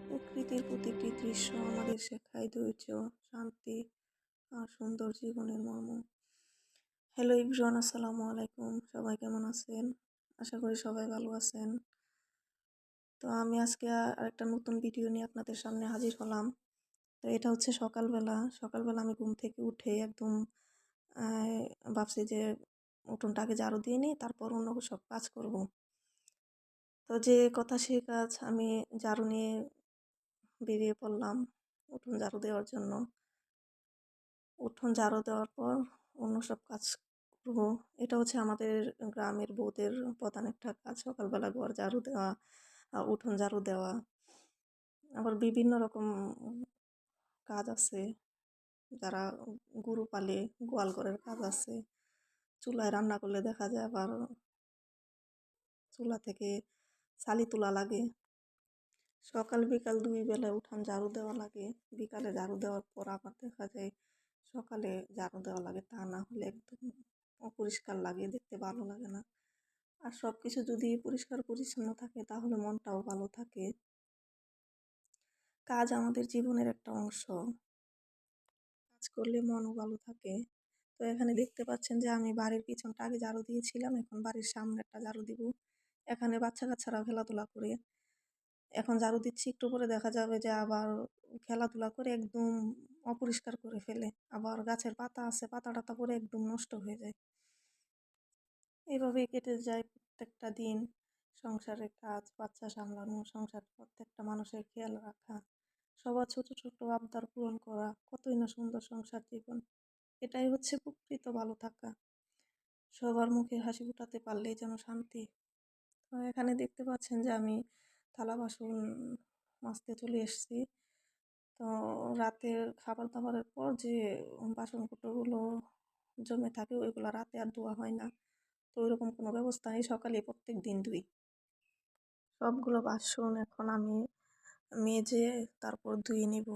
প্রকৃতির প্রতিটি দৃশ্য আমাদের শেখায় ধৈর্য, শান্তি আর সুন্দর জীবনের মর্ম। হ্যালো এভরিওয়ান, আসসালামু আলাইকুম। সবাই কেমন আছেন? আশা করি সবাই ভালো আছেন। তো আমি আজকে আরেকটা নতুন ভিডিও নিয়ে আপনাদের সামনে হাজির হলাম। তো এটা হচ্ছে সকালবেলা আমি ঘুম থেকে উঠে একদম ভাবছি যে উঠোনটাকে ঝাড়ু দিয়ে নিই, তারপর অন্য সব কাজ করব। তো যে কথা সে কাজ, আমি ঝাড়ু নিয়ে বেরিয়ে পড়লাম উঠোন ঝাড়ু দেওয়ার জন্য। উঠোন ঝাড়ু দেওয়ার পর অন্য সব কাজ করবো। এটা হচ্ছে আমাদের গ্রামের বউদের প্রধান একটা কাজ, সকালবেলা ঘর ঝাড়ু দেওয়া, উঠোন ঝাড়ু দেওয়া। আবার বিভিন্ন রকম কাজ আছে, যারা গরু পালে গোয়াল ঘরের কাজ আছে। চুলায় রান্না করলে দেখা যায় আবার চুলা থেকে চালি তোলা লাগে। সকাল বিকাল দুই বেলায় উঠান ঝাড়ু দেওয়া লাগে। বিকালে ঝাড়ু দেওয়ার পর আবার দেখা যায় সকালে ঝাড়ু দেওয়া লাগে, তা না হলে একদম অপরিষ্কার লাগে, দেখতে ভালো লাগে না। আর সব কিছু যদি পরিষ্কার পরিচ্ছন্ন থাকে তাহলে মনটাও ভালো থাকে। কাজ আমাদের জীবনের একটা অংশ, কাজ করলে মনও ভালো থাকে। তো এখানে দেখতে পাচ্ছেন যে আমি বাড়ির পিছনটা আগে ঝাড়ু দিয়েছিলাম, এখন বাড়ির সামনেরটা ঝাড়ু দিব। এখানে বাচ্চা কাচ্চারা খেলাধুলা করে, এখন ঝাড়ু দিচ্ছি, একটু পরে দেখা যাবে যে আবার খেলাধুলা করে একদম অপরিষ্কার করে ফেলে। আবার গাছের পাতা আছে, পাতা টাতা পরে একদম নষ্ট হয়ে যায়। এইভাবেই কেটে যায় প্রত্যেকটা দিন। সংসারের কাজ, বাচ্চা সামলানো, সংসার প্রত্যেকটা মানুষের খেয়াল রাখা, সবার ছোট ছোট আবদার পূরণ করা, কতই না সুন্দর সংসার জীবন। এটাই হচ্ছে প্রকৃত ভালো থাকা। সবার মুখে হাসি ফোটাতে পারলেই যেন শান্তি। তো এখানে দেখতে পাচ্ছেন যে আমি থালা বাসন মাজতে চলে এসেছি। তো রাতের খাবার দাবারের পর যে বাসনপত্রগুলো জমে থাকে ওইগুলো রাতে আর ধোয়া হয় না। তো ওইরকম কোনো ব্যবস্থা নেই, সকালে প্রত্যেক দিন ধুই। সবগুলো বাসন এখন আমি মেজে তারপর ধুয়ে নিব।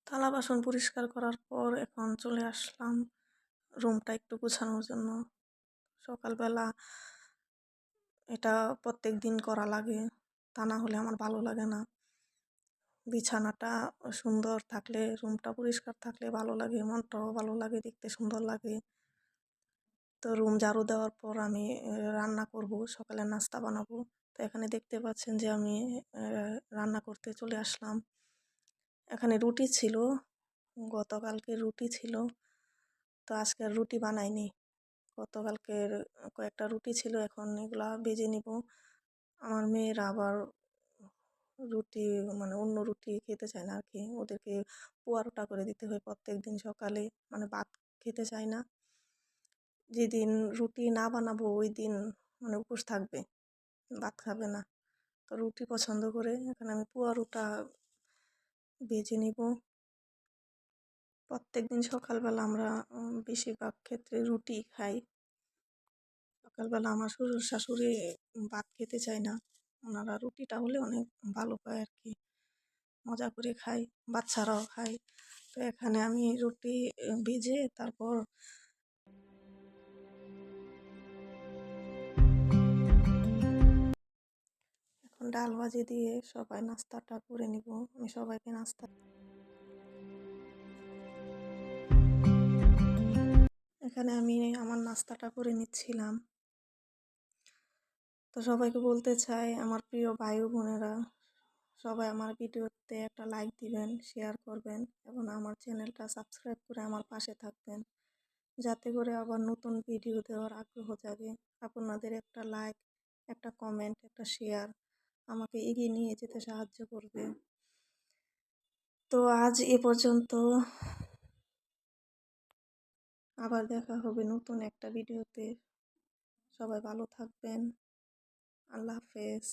থালা বাসন পরিষ্কার করার পর এখন চলে আসলাম রুমটা একটু গোছানোর জন্য। সকালবেলা এটা প্রত্যেক দিন করা লাগে, তা না হলে আমার ভালো লাগে না। বিছানাটা সুন্দর থাকলে, রুমটা পরিষ্কার থাকলে ভালো লাগে, মনটাও ভালো লাগে, দেখতে সুন্দর লাগে। তো রুম ঝাড়ু দেওয়ার পর আমি রান্না করব, সকালে নাস্তা বানাবো। তো এখানে দেখতে পাচ্ছেন যে আমি রান্না করতে চলে আসলাম। এখানে রুটি ছিল, গতকালকে রুটি ছিল, তো আজকে আর রুটি বানাইনি। গতকালকের কয়েকটা রুটি ছিল, এখন এগুলা ভেজে নিব। আমার মেয়েরা আবার রুটি মানে অন্য রুটি খেতে চায় না আর কি, ওদেরকে পোয়ারোটা করে দিতে হয় প্রত্যেক দিন সকালে, মানে ভাত খেতে চায় না। যেদিন রুটি না বানাবো ওই দিন মানে উপোস থাকবে, ভাত খাবে না। তো রুটি পছন্দ করে, এখানে আমি পোয়ারোটা ভেজে নিব। প্রত্যেক দিন সকালবেলা আমরা বেশিরভাগ ক্ষেত্রে রুটি খাই। সকালবেলা আমার শ্বশুর শাশুড়ি ভাত খেতে চায় না, ওনারা রুটিটা হলে অনেক ভালো পায় আর কি, মজা করে খায়, বাচ্চারাও খায়। তো এখানে আমি রুটি ভেজে তারপর এখন ডাল ভাজি দিয়ে সবাই নাস্তাটা করে নিব। আমি সবাইকে নাস্তা এখানে আমি আমার নাস্তাটা করে নিচ্ছিলাম। তো সবাইকে বলতে চাই, আমার প্রিয় ভাই ও বোনেরা, সবাই আমার ভিডিওতে একটা লাইক দিবেন, শেয়ার করবেন এবং আমার চ্যানেলটা সাবস্ক্রাইব করে আমার পাশে থাকবেন, যাতে করে আবার নতুন ভিডিও দেওয়ার আগ্রহ জাগে। আপনাদের একটা লাইক, একটা কমেন্ট, একটা শেয়ার আমাকে এগিয়ে নিয়ে যেতে সাহায্য করবে। তো আজ এ পর্যন্ত, আবার দেখা হবে নতুন একটা ভিডিওতে। সবাই ভালো থাকবেন। আল্লাহ হাফেজ।